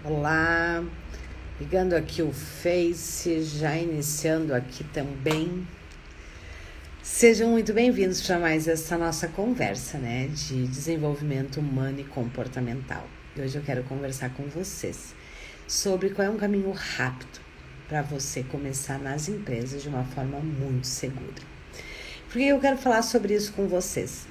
Olá, ligando aqui o Face, já iniciando aqui também. Sejam muito bem-vindos para mais essa nossa conversa, de desenvolvimento humano e comportamental. E hoje eu quero conversar com vocês sobre qual é um caminho rápido para você começar nas empresas de uma forma muito segura. Porque eu quero falar sobre isso com vocês,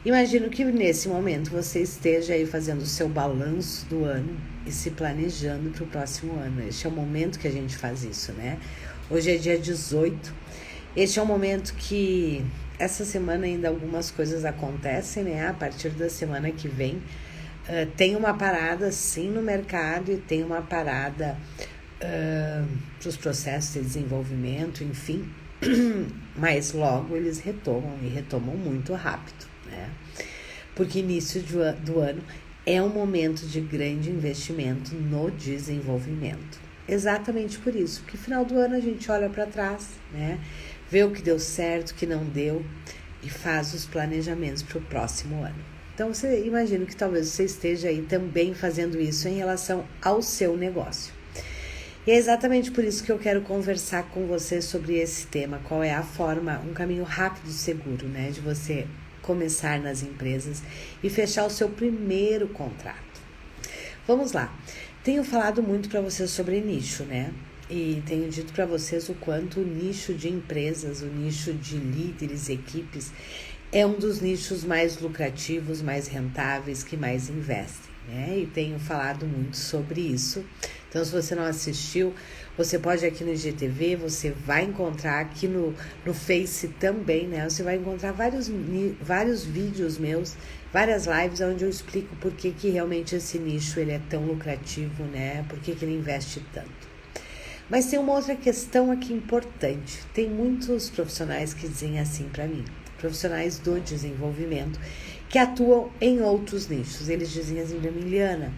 Imagino que nesse momento você esteja aí fazendo o seu balanço do ano e se planejando para o próximo ano. Este é o momento que a gente faz isso, Hoje é dia 18. Este é um momento que essa semana ainda algumas coisas acontecem, A partir da semana que vem tem uma parada sim no mercado e tem uma parada para os processos de desenvolvimento, enfim. Mas logo eles retomam muito rápido, Porque início do ano é um momento de grande investimento no desenvolvimento. Exatamente por isso, porque no final do ano a gente olha para trás, Vê o que deu certo, o que não deu e faz os planejamentos para o próximo ano. Então você imagina que talvez você esteja aí também fazendo isso em relação ao seu negócio. E é exatamente por isso que eu quero conversar com você sobre esse tema, qual é a forma, um caminho rápido e seguro, de você começar nas empresas e fechar o seu primeiro contrato. Vamos lá. Tenho falado muito para vocês sobre nicho, E tenho dito para vocês o quanto o nicho de empresas, o nicho de líderes, equipes, é um dos nichos mais lucrativos, mais rentáveis, que mais investem, E tenho falado muito sobre isso. Então, se você não assistiu, você pode ir aqui no IGTV, você vai encontrar aqui no Face também, Você vai encontrar vários vídeos meus, várias lives onde eu explico por que realmente esse nicho ele é tão lucrativo, Por que ele investe tanto. Mas tem uma outra questão aqui importante. Tem muitos profissionais que dizem assim para mim, profissionais do desenvolvimento, que atuam em outros nichos. Eles dizem assim para mim, Liana,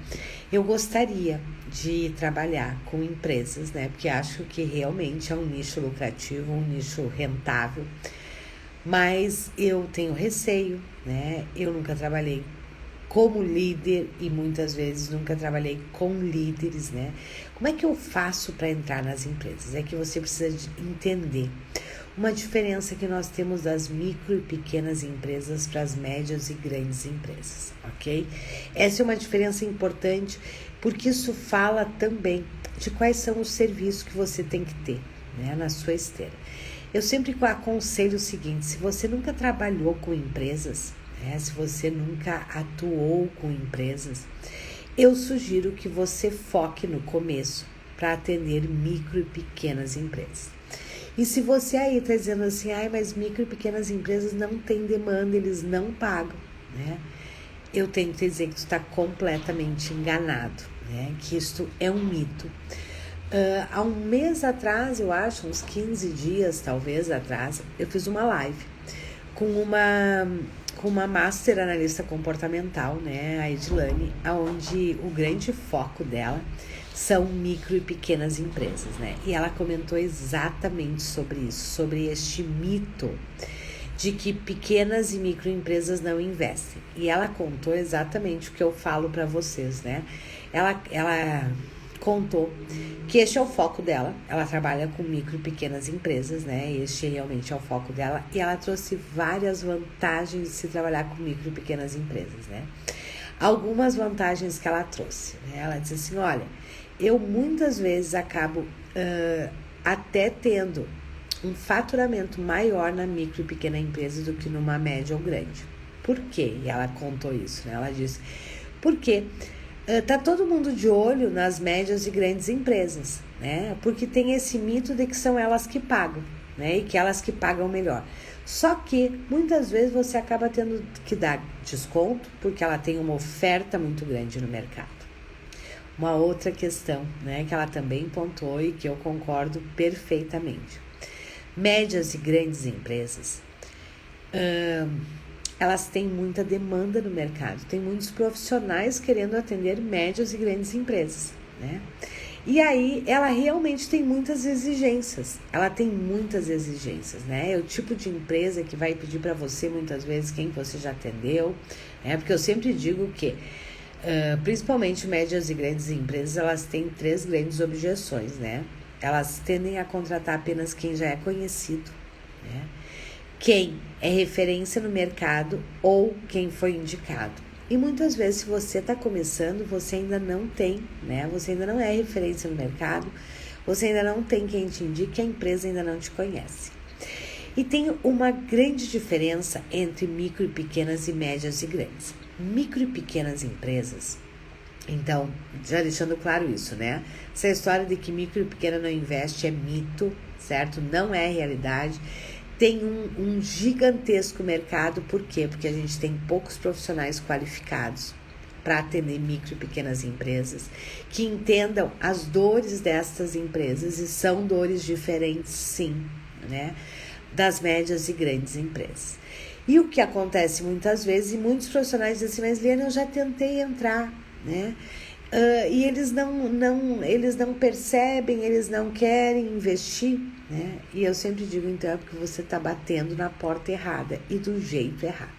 eu gostaria de trabalhar com empresas, Porque acho que realmente é um nicho lucrativo, um nicho rentável, mas eu tenho receio, Eu nunca trabalhei como líder e muitas vezes nunca trabalhei com líderes, Como é que eu faço para entrar nas empresas? É que você precisa entender uma diferença que nós temos das micro e pequenas empresas para as médias e grandes empresas, ok? Essa é uma diferença importante porque isso fala também de quais são os serviços que você tem que ter, na sua esteira. Eu sempre aconselho o seguinte, se você nunca trabalhou com empresas, se você nunca atuou com empresas, eu sugiro que você foque no começo para atender micro e pequenas empresas. E se você aí está dizendo assim, mas micro e pequenas empresas não têm demanda, eles não pagam, Eu tenho que dizer que tu está completamente enganado, Que isto é um mito. Há um mês atrás, eu acho, uns 15 dias talvez atrás, eu fiz uma live com uma master analista comportamental, a Edilane, onde o grande foco dela são micro e pequenas empresas, E ela comentou exatamente sobre isso, sobre este mito de que pequenas e microempresas não investem. E ela contou exatamente o que eu falo para vocês, Ela contou que este é o foco dela, ela trabalha com micro e pequenas empresas, Este realmente é o foco dela, e ela trouxe várias vantagens de se trabalhar com micro e pequenas empresas, Algumas vantagens que ela trouxe, Ela disse assim, olha, eu muitas vezes acabo até tendo um faturamento maior na micro e pequena empresa do que numa média ou grande. Por quê? E ela contou isso, Ela disse, porque tá todo mundo de olho nas médias e grandes empresas, Porque tem esse mito de que são elas que pagam, E que elas que pagam melhor. Só que muitas vezes você acaba tendo que dar desconto porque ela tem uma oferta muito grande no mercado. Uma outra questão, que ela também pontuou e que eu concordo perfeitamente. Médias e grandes empresas, elas têm muita demanda no mercado. Tem muitos profissionais querendo atender médias e grandes empresas, E aí, ela realmente tem muitas exigências. É o tipo de empresa que vai pedir para você, muitas vezes, quem você já atendeu, Porque eu sempre digo que Principalmente médias e grandes empresas, elas têm 3 grandes objeções, né? Elas tendem a contratar apenas quem já é conhecido, né? Quem é referência no mercado ou quem foi indicado. E muitas vezes, se você está começando, você ainda não tem, né? Você ainda não é referência no mercado, você ainda não tem quem te indique, a empresa ainda não te conhece. E tem uma grande diferença entre micro e pequenas e médias e grandes. Micro e pequenas empresas, então, já deixando claro isso, né? Essa história de que micro e pequena não investe é mito, certo? Não é realidade. Tem um gigantesco mercado, por quê? Porque a gente tem poucos profissionais qualificados para atender micro e pequenas empresas, que entendam as dores destas empresas, e são dores diferentes, sim, né? Das médias e grandes empresas. E o que acontece muitas vezes, e muitos profissionais dizem assim, mas Liane, eu já tentei entrar, né? E eles não percebem, eles não querem investir, né? E eu sempre digo, então, é porque você está batendo na porta errada e do jeito errado.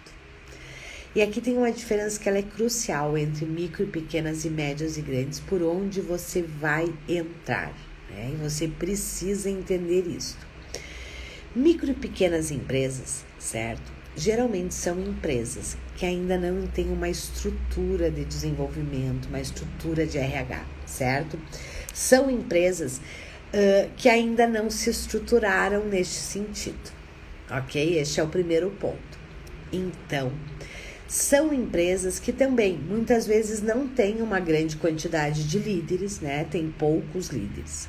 E aqui tem uma diferença que ela é crucial entre micro e pequenas e médias e grandes, por onde você vai entrar, né? E você precisa entender isso. Micro e pequenas empresas, certo? Geralmente são empresas que ainda não têm uma estrutura de desenvolvimento, uma estrutura de RH, certo? São empresas que ainda não se estruturaram neste sentido, ok? Este é o primeiro ponto. Então, são empresas que também, muitas vezes, não têm uma grande quantidade de líderes, né? Tem poucos líderes.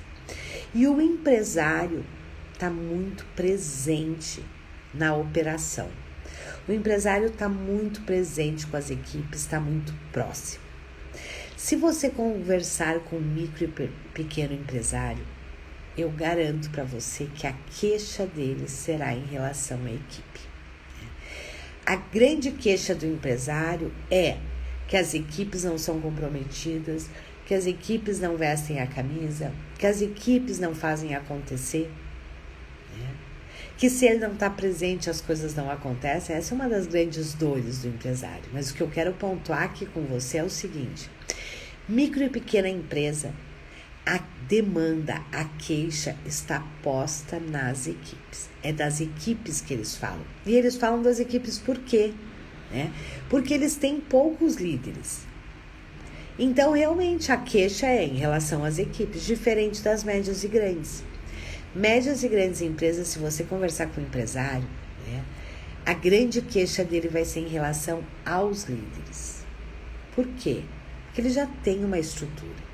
E o empresário está muito presente na operação. O empresário está muito presente com as equipes, está muito próximo. Se você conversar com um micro e pequeno empresário, eu garanto para você que a queixa dele será em relação à equipe. A grande queixa do empresário é que as equipes não são comprometidas, que as equipes não vestem a camisa, que as equipes não fazem acontecer, né? Que se ele não está presente as coisas não acontecem. Essa é uma das grandes dores do empresário. Mas o que eu quero pontuar aqui com você é o seguinte: micro e pequena empresa, a demanda, a queixa está posta nas equipes. É das equipes que eles falam. E eles falam das equipes por quê? Né? Porque eles têm poucos líderes. Então, realmente, a queixa é em relação às equipes, diferente das médias e grandes. Médias e grandes empresas, se você conversar com o empresário, né, a grande queixa dele vai ser em relação aos líderes. Por quê? Porque ele já tem uma estrutura.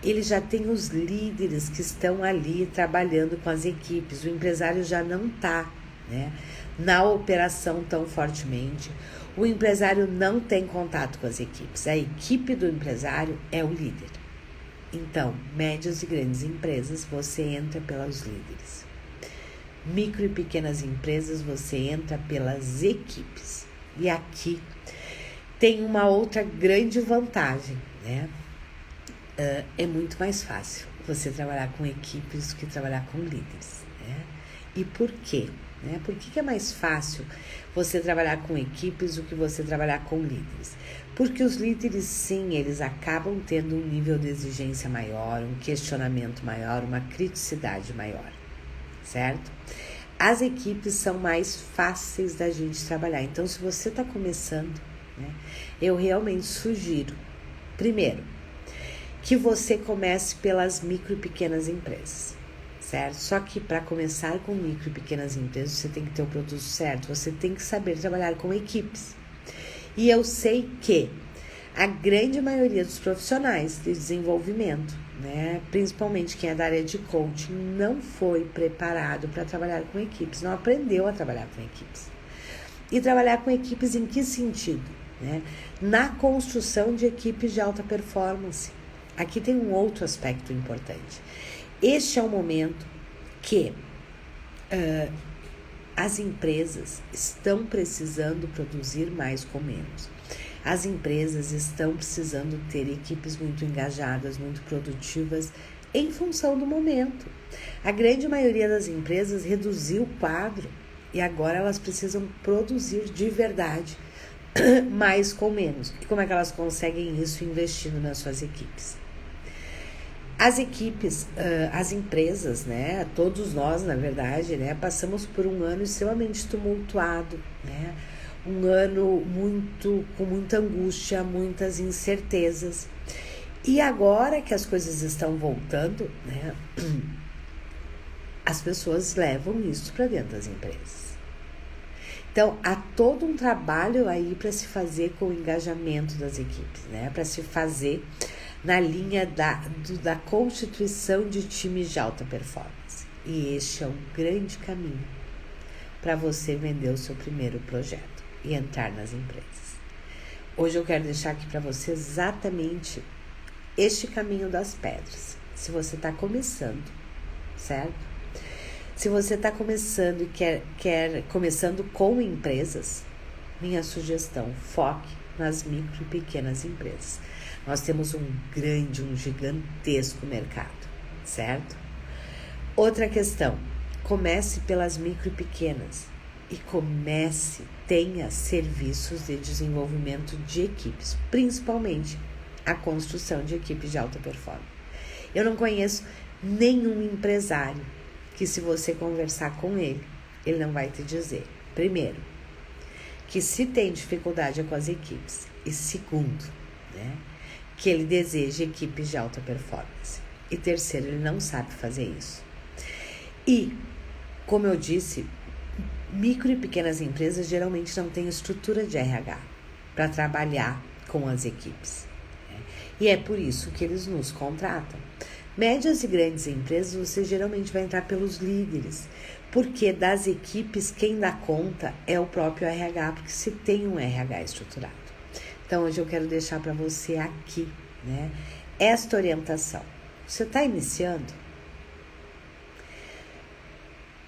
Ele já tem os líderes que estão ali trabalhando com as equipes. O empresário já não está, né, na operação tão fortemente. O empresário não tem contato com as equipes. A equipe do empresário é o líder. Então, médias e grandes empresas, você entra pelos líderes. Micro e pequenas empresas, você entra pelas equipes. E aqui tem uma outra grande vantagem, né? É muito mais fácil você trabalhar com equipes do que trabalhar com líderes, né? E por quê? Né? Por que é mais fácil você trabalhar com equipes do que você trabalhar com líderes? Porque os líderes, sim, eles acabam tendo um nível de exigência maior, um questionamento maior, uma criticidade maior, certo? As equipes são mais fáceis da gente trabalhar. Então, se você está começando, né, eu realmente sugiro, primeiro, que você comece pelas micro e pequenas empresas, certo? Só que para começar com micro e pequenas empresas, você tem que ter o produto certo, você tem que saber trabalhar com equipes. E eu sei que a grande maioria dos profissionais de desenvolvimento, né, principalmente quem é da área de coaching, não foi preparado para trabalhar com equipes, não aprendeu a trabalhar com equipes. E trabalhar com equipes em que sentido? Né? Na construção de equipes de alta performance. Aqui tem um outro aspecto importante. Este é o momento que as empresas estão precisando produzir mais com menos. As empresas estão precisando ter equipes muito engajadas, muito produtivas, em função do momento. A grande maioria das empresas reduziu o quadro e agora elas precisam produzir de verdade mais com menos. E como é que elas conseguem isso? Investindo nas suas equipes. As equipes, as empresas, né, todos nós, na verdade, né, passamos por um ano extremamente tumultuado, né, um ano com muita angústia, muitas incertezas. E agora que as coisas estão voltando, né, as pessoas levam isso para dentro das empresas. Então, há todo um trabalho aí para se fazer com o engajamento das equipes, né, para se fazer na linha da constituição de times de alta performance. E este é um grande caminho para você vender o seu primeiro projeto e entrar nas empresas. Hoje eu quero deixar aqui para você exatamente este caminho das pedras. Se você está começando, certo? Se você está começando e quer começando com empresas, minha sugestão, foque nas micro e pequenas empresas. Nós temos um gigantesco mercado, certo? Outra questão, comece pelas micro e pequenas e tenha serviços de desenvolvimento de equipes, principalmente a construção de equipes de alta performance. Eu não conheço nenhum empresário que, se você conversar com ele não vai te dizer, primeiro, que se tem dificuldade com as equipes, e segundo, né, que ele deseja equipes de alta performance. E terceiro, ele não sabe fazer isso. E, como eu disse, micro e pequenas empresas geralmente não têm estrutura de RH para trabalhar com as equipes, né? E é por isso que eles nos contratam. Médias e grandes empresas, você geralmente vai entrar pelos líderes, porque das equipes quem dá conta é o próprio RH, porque se tem um RH estruturado. Então, hoje eu quero deixar para você aqui, né, esta orientação. Você está iniciando?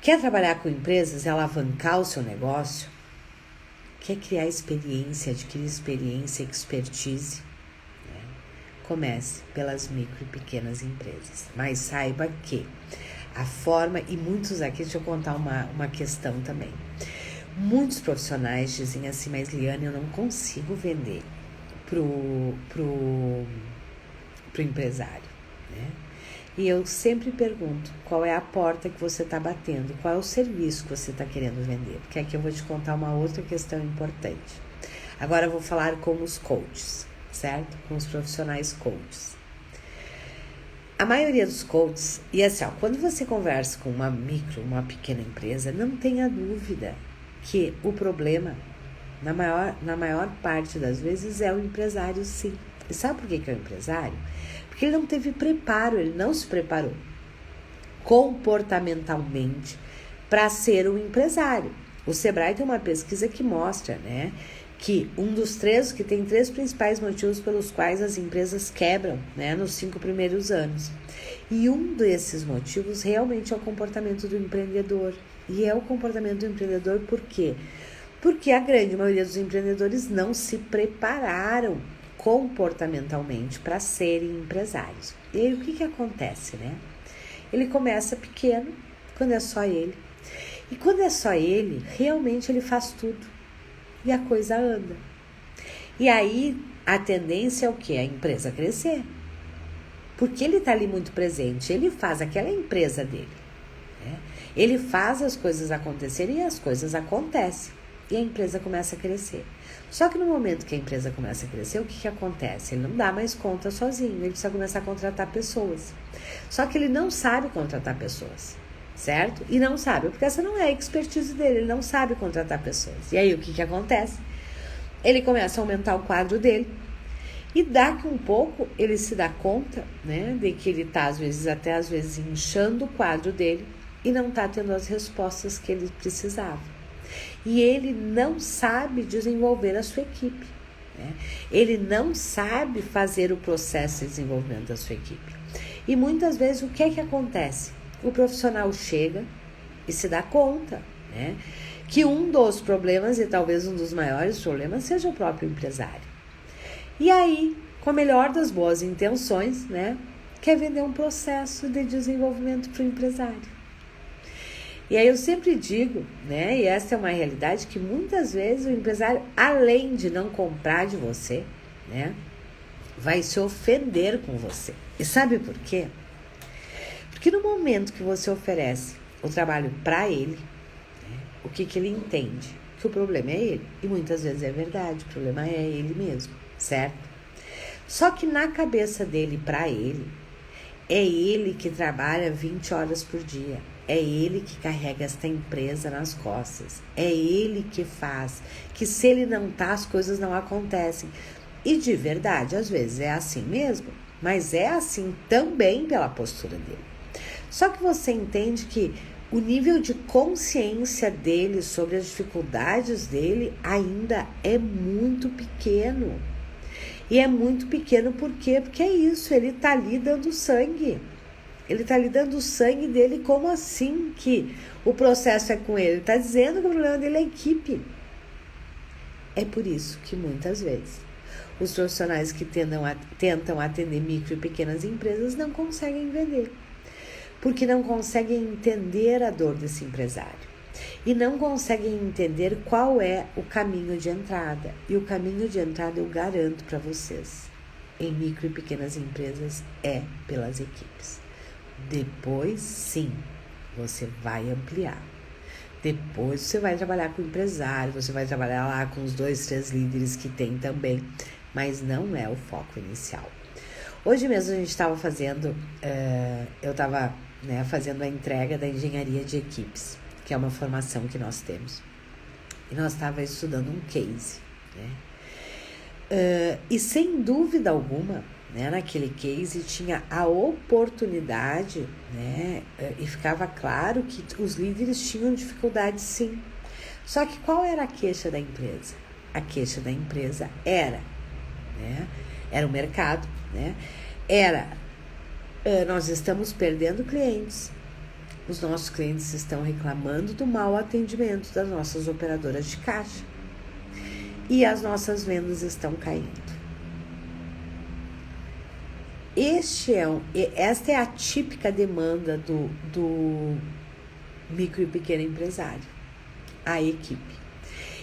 Quer trabalhar com empresas e alavancar o seu negócio? Quer criar experiência, adquirir experiência, expertise? Né? Comece pelas micro e pequenas empresas. Mas saiba que a forma, e muitos aqui, deixa eu contar uma questão também. Muitos profissionais dizem assim, mas Liane, eu não consigo vender pro empresário, né? E eu sempre pergunto, qual é a porta que você está batendo? Qual é o serviço que você está querendo vender? Porque aqui eu vou te contar uma outra questão importante. Agora eu vou falar com os coaches, certo? Com os profissionais coaches. A maioria dos coaches, e assim, quando você conversa com uma pequena empresa, não tenha dúvida que o problema, na maior parte das vezes, é o empresário, sim. E sabe por que é o empresário? Porque ele não teve preparo, ele não se preparou comportamentalmente para ser um empresário. O Sebrae tem uma pesquisa que mostra, né, que que tem 3 principais motivos pelos quais as empresas quebram, né, nos 5 primeiros anos. E um desses motivos realmente é o comportamento do empreendedor. E é o comportamento do empreendedor por quê? Porque a grande maioria dos empreendedores não se prepararam comportamentalmente para serem empresários. E aí o que acontece, né? Ele começa pequeno, quando é só ele. E quando é só ele, realmente ele faz tudo. E a coisa anda. E aí a tendência é o quê? A empresa crescer. Porque ele está ali muito presente, ele faz aquela empresa dele, né? Ele faz as coisas acontecerem e as coisas acontecem. E a empresa começa a crescer. Só que no momento que a empresa começa a crescer, o que acontece? Ele não dá mais conta sozinho, ele precisa começar a contratar pessoas. Só que ele não sabe contratar pessoas, certo? E não sabe, porque essa não é a expertise dele, ele não sabe contratar pessoas. E aí o que acontece? Ele começa a aumentar o quadro dele e daqui um pouco ele se dá conta, né, de que ele está às vezes inchando o quadro dele e não está tendo as respostas que ele precisava. E ele não sabe desenvolver a sua equipe, né? Ele não sabe fazer o processo de desenvolvimento da sua equipe. E muitas vezes o que acontece? O profissional chega e se dá conta, né, que um dos problemas, e talvez um dos maiores problemas, seja o próprio empresário. E aí, com a melhor das boas intenções, né, quer vender um processo de desenvolvimento para o empresário. E aí eu sempre digo, né, e essa é uma realidade, que muitas vezes o empresário, além de não comprar de você, né, vai se ofender com você. E sabe por quê? Porque no momento que você oferece o trabalho para ele, né, o que ele entende? Que o problema é ele. E muitas vezes é verdade, o problema é ele mesmo, certo? Só que na cabeça dele, para ele, é ele que trabalha 20 horas por dia. É ele que carrega esta empresa nas costas. É ele que faz. Que se ele não tá, as coisas não acontecem. E de verdade, às vezes é assim mesmo. Mas é assim também pela postura dele. Só que você entende que o nível de consciência dele sobre as dificuldades dele ainda é muito pequeno. E é muito pequeno por quê? Porque é isso, ele tá ali dando sangue. Ele tá ali dando o sangue dele. Como assim que o processo é com ele? Ele tá dizendo que o problema dele é a equipe. É por isso que muitas vezes os profissionais que tentam atender micro e pequenas empresas não conseguem vender. Porque não conseguem entender a dor desse empresário. E não conseguem entender qual é o caminho de entrada. E o caminho de entrada, eu garanto para vocês, em micro e pequenas empresas, é pelas equipes. Depois, sim, você vai ampliar. Depois você vai trabalhar com o empresário, você vai trabalhar lá com os 2, 3 líderes que tem também, mas não é o foco inicial. Hoje mesmo a gente estava fazendo, eu estava fazendo a entrega da engenharia de equipes, que é uma formação que nós temos. E nós estávamos estudando um case, né? E sem dúvida alguma, né, naquele case tinha a oportunidade, né, e ficava claro que os líderes tinham dificuldade, sim. Só que qual era a queixa da empresa? A queixa da empresa era o mercado, né? Nós estamos perdendo clientes. Os nossos clientes estão reclamando do mau atendimento das nossas operadoras de caixa. E as nossas vendas estão caindo. Esta é a típica demanda do micro e pequeno empresário, a equipe.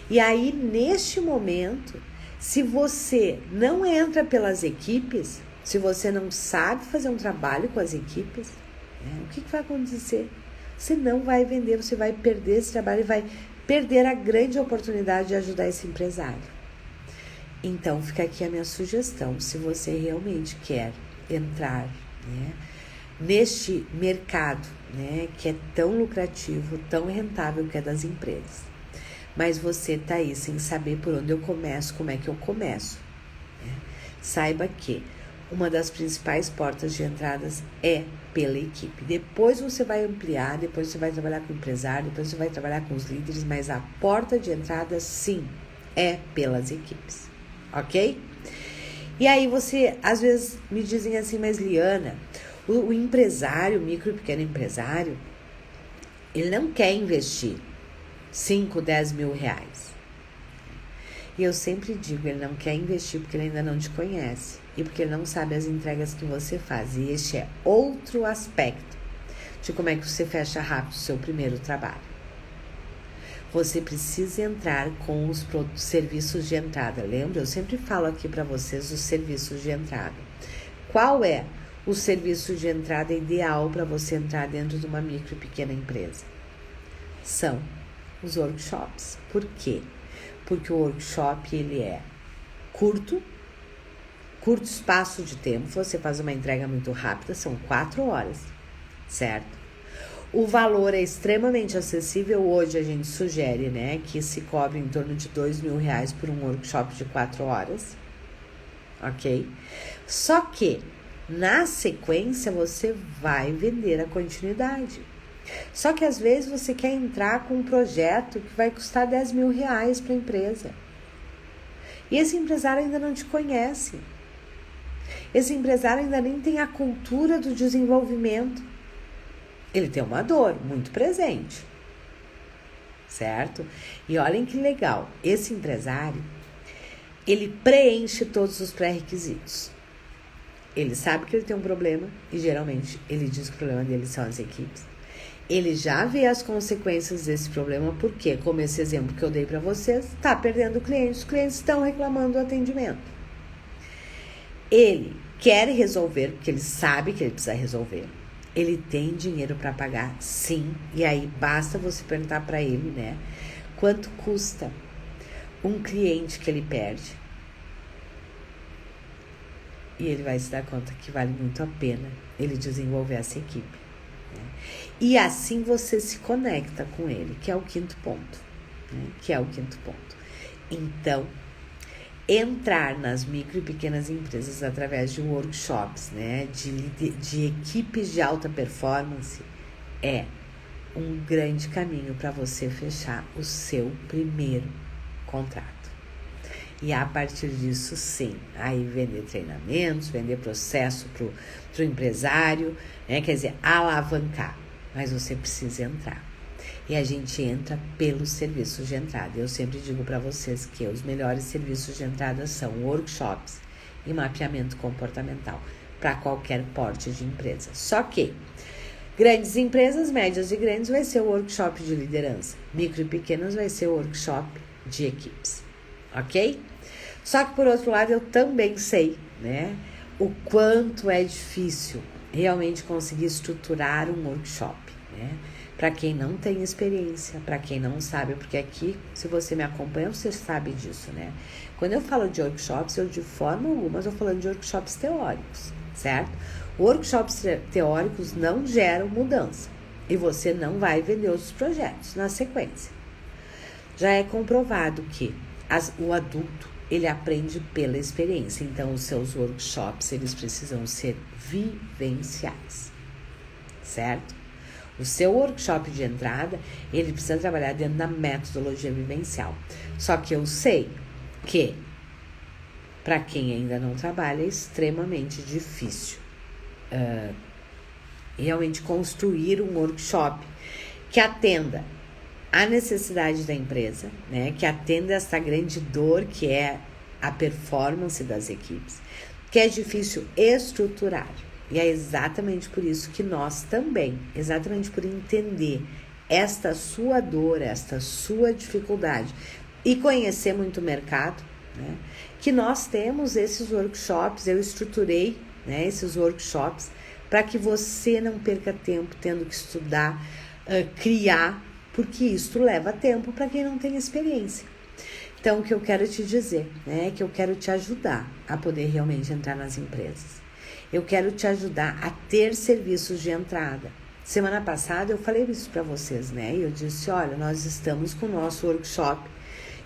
E aí, neste momento, se você não entra pelas equipes, se você não sabe fazer um trabalho com as equipes, o que vai acontecer? Você não vai vender, você vai perder esse trabalho e vai perder a grande oportunidade de ajudar esse empresário. Então, fica aqui a minha sugestão, se você realmente quer entrar, né, neste mercado, né, que é tão lucrativo, tão rentável, que é das empresas. Mas você está aí sem saber por onde eu começo, como é que eu começo, né? Saiba que uma das principais portas de entradas é pela equipe. Depois você vai ampliar, depois você vai trabalhar com o empresário, depois você vai trabalhar com os líderes, mas a porta de entrada, sim, é pelas equipes, ok? E aí você, às vezes, me dizem assim, mas Liana, o empresário, o micro e pequeno empresário, ele não quer investir 5, 10 mil reais. E eu sempre digo, ele não quer investir porque ele ainda não te conhece e porque ele não sabe as entregas que você faz. E este é outro aspecto de como é que você fecha rápido o seu primeiro trabalho. Você precisa entrar com os serviços de entrada. Lembra? Eu sempre falo aqui para vocês os serviços de entrada. Qual é o serviço de entrada ideal para você entrar dentro de uma micro e pequena empresa? São os workshops. Por quê? Porque o workshop, ele é curto espaço de tempo, você faz uma entrega muito rápida, são 4 horas, certo? O valor é extremamente acessível. Hoje a gente sugere, né, que se cobre em torno de 2 mil reais por um workshop de 4 horas, ok? Só que, na sequência, você vai vender a continuidade. Só que às vezes você quer entrar com um projeto que vai custar 10 mil reais para a empresa. E esse empresário ainda não te conhece. Esse empresário ainda nem tem a cultura do desenvolvimento. Ele tem uma dor muito presente, certo? E olhem que legal, esse empresário, ele preenche todos os pré-requisitos. Ele sabe que ele tem um problema e geralmente ele diz que o problema dele são as equipes. ele já vê as consequências desse problema, porque, como esse exemplo que eu dei para vocês, está perdendo clientes, os clientes estão reclamando do atendimento. Ele quer resolver, porque ele sabe que ele precisa resolver. Ele tem dinheiro para pagar, sim, e aí basta você perguntar para ele, né? Quanto custa um cliente que ele perde? E ele vai se dar conta que vale muito a pena ele desenvolver essa equipe. Né? E assim você se conecta com ele, que é o quinto ponto. Então, entrar nas micro e pequenas empresas através de workshops, né, de equipes de alta performance, é um grande caminho para você fechar o seu primeiro contrato. E a partir disso, sim, aí vender treinamentos, vender processo pro empresário, né? Quer dizer, alavancar. Mas você precisa entrar. E a gente entra pelos serviços de entrada. Eu sempre digo para vocês que os melhores serviços de entrada são workshops e mapeamento comportamental para qualquer porte de empresa. Só que grandes empresas, médias e grandes, vai ser o workshop de liderança. Micro e pequenas vai ser o workshop de equipes. Ok? Só que, por outro lado, eu também sei, né, o quanto é difícil realmente conseguir estruturar um workshop, né? Para quem não tem experiência, para quem não sabe, porque aqui, se você me acompanha, você sabe disso, né? Quando eu falo de workshops, eu de forma alguma estou falando de workshops teóricos, certo? Workshops teóricos não geram mudança e você não vai vender outros projetos na sequência. Já é comprovado que o adulto, ele aprende pela experiência. Então, os seus workshops, eles precisam ser vivenciais, certo? O seu workshop de entrada, ele precisa trabalhar dentro da metodologia vivencial. Só que eu sei que, para quem ainda não trabalha, é extremamente difícil realmente construir um workshop que atenda a necessidade da empresa, né? Que atenda essa grande dor que é a performance das equipes, que é difícil estruturar. E é exatamente por isso que nós também, exatamente por entender esta sua dor, esta sua dificuldade e conhecer muito o mercado, né? Que nós temos esses workshops, eu estruturei, né, esses workshops para que você não perca tempo tendo que estudar, criar, porque isso leva tempo para quem não tem experiência. Então, o que eu quero te dizer, né, é que eu quero te ajudar a poder realmente entrar nas empresas. Eu quero te ajudar a ter serviços de entrada. Semana passada eu falei isso para vocês, né? E eu disse, olha, nós estamos com o nosso workshop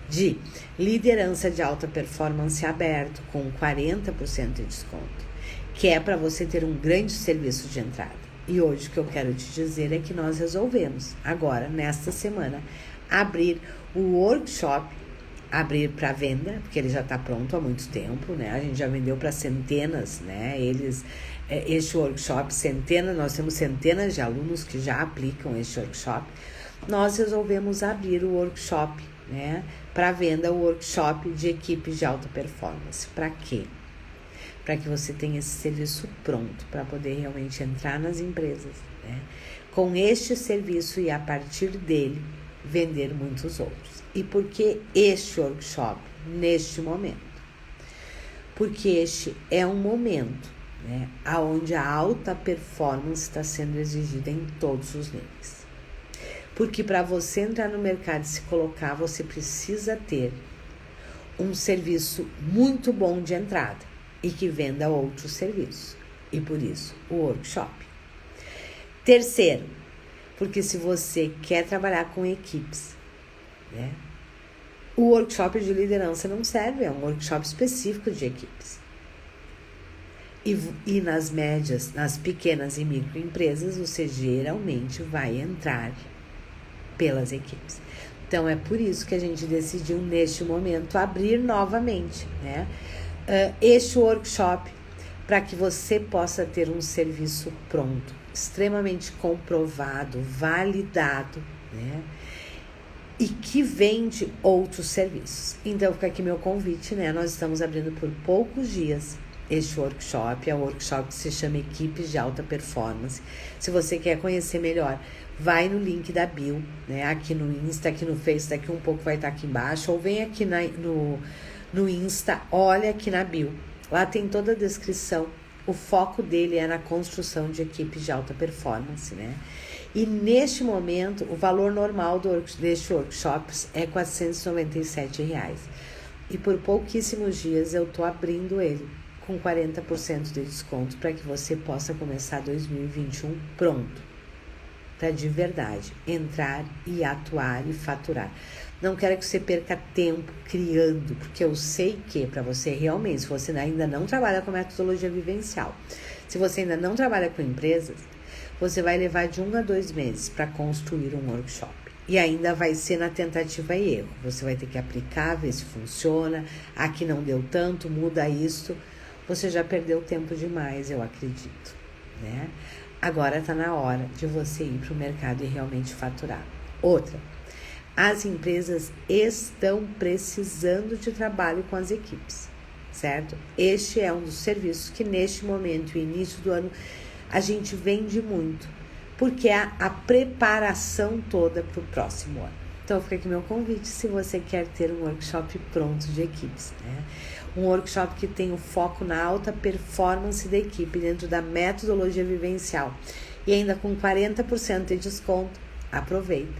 de liderança de alta performance aberto, com 40% de desconto, que é para você ter um grande serviço de entrada. E hoje o que eu quero te dizer é que nós resolvemos, agora, nesta semana, abrir o workshop, abrir para venda, porque ele já está pronto há muito tempo, né? A gente já vendeu para centenas, né? Este workshop, nós temos centenas de alunos que já aplicam este workshop. Nós resolvemos abrir o workshop, né, para venda, o workshop de equipes de alta performance. Para quê? Para que você tenha esse serviço pronto, para poder realmente entrar nas empresas, né, com este serviço e a partir dele vender muitos outros. E por que este workshop neste momento? Porque este é um momento, né, onde a alta performance está sendo exigida em todos os níveis. Porque para você entrar no mercado e se colocar, você precisa ter um serviço muito bom de entrada e que venda outros serviços. E por isso, o workshop. Terceiro, porque se você quer trabalhar com equipes, né, o workshop de liderança não serve, é um workshop específico de equipes. E nas médias, nas pequenas e microempresas, você geralmente vai entrar pelas equipes. Então, é por isso que a gente decidiu, neste momento, abrir novamente, né, este workshop, para que você possa ter um serviço pronto, extremamente comprovado, validado, né, e que vende outros serviços. Então, fica aqui meu convite, né? Nós estamos abrindo por poucos dias Este workshop é um workshop que se chama Equipes de Alta Performance. Se você quer conhecer melhor, vai no link da bio, né? Aqui no Insta, aqui no Face, daqui um pouco vai estar aqui embaixo, ou vem aqui no Insta, olha aqui na bio. Lá tem toda a descrição. O foco dele é na construção de equipes de alta performance, né? E neste momento, o valor normal deste workshop é R$ 497. E por pouquíssimos dias eu estou abrindo ele com 40% de desconto para que você possa começar 2021 pronto. Para de verdade entrar e atuar e faturar. Não quero que você perca tempo criando, porque eu sei que para você realmente, se você ainda não trabalha com metodologia vivencial, se você ainda não trabalha com empresas, você vai levar de 1 a 2 meses para construir um workshop. E ainda vai ser na tentativa e erro. Você vai ter que aplicar, ver se funciona. Aqui não deu tanto, muda isso. Você já perdeu tempo demais, eu acredito, né? Agora está na hora de você ir para o mercado e realmente faturar. Outra, as empresas estão precisando de trabalho com as equipes, certo? Este é um dos serviços que neste momento, início do ano, a gente vende muito, porque é a preparação toda para o próximo ano. Então fica aqui meu convite se você quer ter um workshop pronto de equipes, né? Um workshop que tem o foco na alta performance da equipe dentro da metodologia vivencial e ainda com 40% de desconto. Aproveita,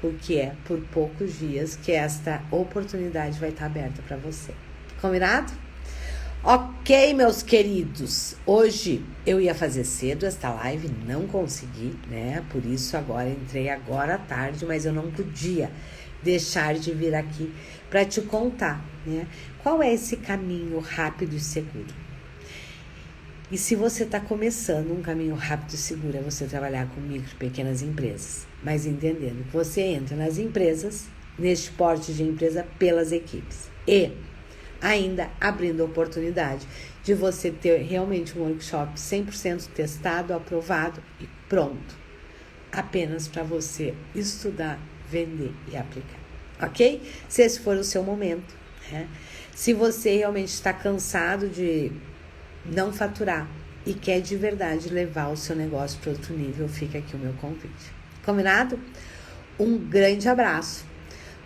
porque é por poucos dias que esta oportunidade vai estar aberta para você. Combinado? Ok, meus queridos, hoje eu ia fazer cedo esta live, não consegui, né? Por isso agora entrei agora à tarde, mas eu não podia deixar de vir aqui para te contar, né? Qual é esse caminho rápido e seguro? E se você está começando um caminho rápido e seguro, é você trabalhar com micro e pequenas empresas, mas entendendo que você entra nas empresas, neste porte de empresa, pelas equipes. E ainda abrindo a oportunidade de você ter realmente um workshop 100% testado, aprovado e pronto. Apenas para você estudar, vender e aplicar. Ok? Se esse for o seu momento, né? Se você realmente está cansado de não faturar e quer de verdade levar o seu negócio para outro nível, fica aqui o meu convite. Combinado? Um grande abraço,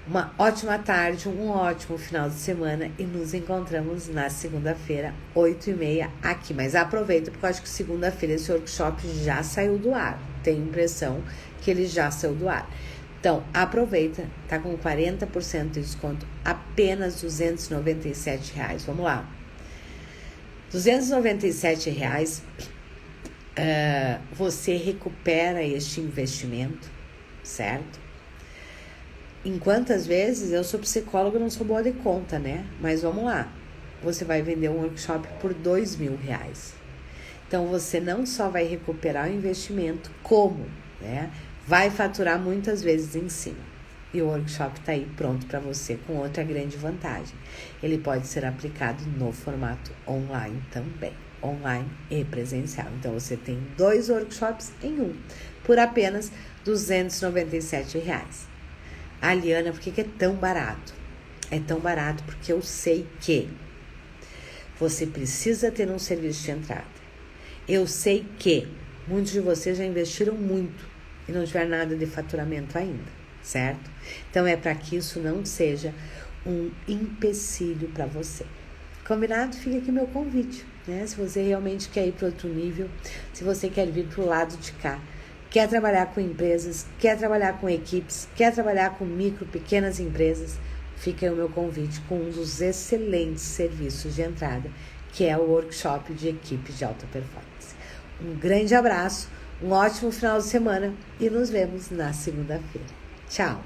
uma ótima tarde, um ótimo final de semana e nos encontramos na segunda-feira, 8h30 aqui. Mas aproveita, porque eu acho que segunda-feira esse workshop já saiu do ar. Tenho impressão que ele já saiu do ar. Então, aproveita, tá com 40% de desconto, apenas R$ 297. Vamos lá. R$ 297, você recupera este investimento, certo? Em quantas vezes, eu sou psicóloga, não sou boa de conta, né? Mas vamos lá, você vai vender um workshop por R$ 2.000. Então, você não só vai recuperar o investimento, como, né? Vai faturar muitas vezes em cima. E o workshop está aí pronto para você com outra grande vantagem. Ele pode ser aplicado no formato online também. Online e presencial. Então, você tem 2 workshops em um. Por apenas R$ 297. Aliana, por que é tão barato? É tão barato porque eu sei que você precisa ter um serviço de entrada. Eu sei que muitos de vocês já investiram muito e não tiver nada de faturamento ainda, certo? Então, é para que isso não seja um empecilho para você. Combinado? Fica aqui meu convite, né? Se você realmente quer ir para outro nível, se você quer vir para o lado de cá, quer trabalhar com empresas, quer trabalhar com equipes, quer trabalhar com micro, pequenas empresas, fica aí o meu convite com um dos excelentes serviços de entrada, que é o workshop de equipes de alta performance. Um grande abraço, um ótimo final de semana e nos vemos na segunda-feira. Tchau!